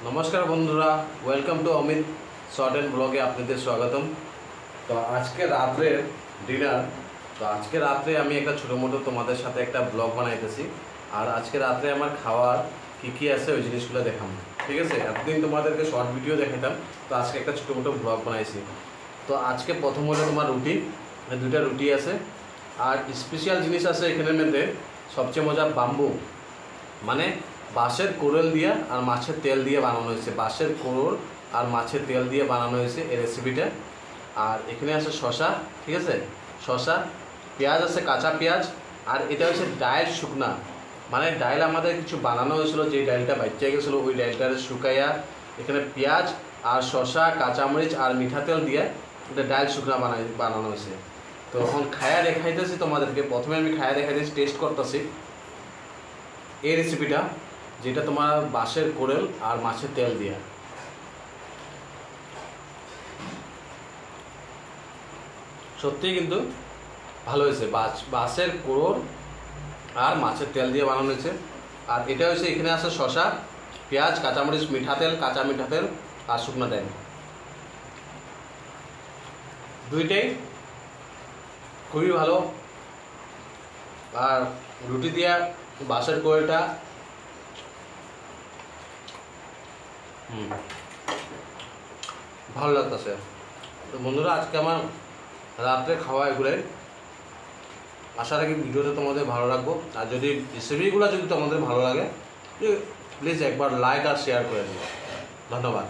नमस्कार बंधुरा welcome to Amit short and ब्लॉगे आपने स्वागतम। तो आज के रात्रे डिनार तो आज के रात्रे আমি একটা ছোট মোটো তোমাদের সাথে একটা ব্লগ বানাইতেছি আর আজকে রাত্রে আমার খাওয়ার কি আছে ওই জিনিসগুলো দেখাবো। ঠিক আছে, এতদিন তোমাদেরকে শর্ট ভিডিও দেখাইতাম, তো আজকে একটা ছোট মোটো ব্লগ বানাইছি। তো আজকে প্রথম হলো তোমার রুটি, দুইটা রুটি আছে আর স্পেশাল জিনিস আছে এখানের মধ্যে। সবচেয়ে মজা বাম্বু মানে বাঁশের কোরল দিয়ে আর মাছের তেল দিয়ে বানানো হয়েছে। বাঁশের কোরল আর মাছের তেল দিয়ে বানানো হয়েছে এই রেসিপিটা। আর এখানে আছে শসা, ঠিক আছে, শসা, পেঁয়াজ আছে, কাঁচা পেঁয়াজ। আর এটা হচ্ছে ডাইল শুকনা, মানে ডাইল আমাদের কিছু বানানো হয়েছিল, যে ডাইলটা বাচ্চা গেছিলো ওই ডাইলটা শুকাইয়া এখানে পেঁয়াজ আর শসা, কাঁচামরিচ আর মিঠা তেল দিয়ে এটা ডাইল শুকনা বানানো হয়েছে। তো এখন খায়া দেখাইতেছি তোমাদেরকে। প্রথমে আমি খায়া দেখাইতেছি, টেস্ট করতেছি এই রেসিপিটা, যেটা তোমার বাঁশের কোরেল আর মাছের তেল দিয়ে। সত্যিই কিন্তু ভালো হয়েছে। বাঁশের কোরল আর মাছের তেল দিয়ে বানানো হয়েছে। আর এটা হচ্ছে এখানে আছে শসা, পেঁয়াজ, কাঁচামরিচ, মিঠা তেল, কাঁচা মিঠা তেল আর শুকনো ডাল, দুইটাই খুবই ভালো। আর রুটি দিয়া বাঁশের কোরেলটা ভালো লাগতেছে। তো বন্ধুরা, আজকে আমার রাত্রে খাওয়া এগুলোই। আশা রাখি ভিডিওটা তোমাদের ভালো রাখবো। আর যদি রেসিপিগুলো যদি তোমাদের ভালো লাগে প্লিজ একবার লাইক আর শেয়ার করে দিও। ধন্যবাদ।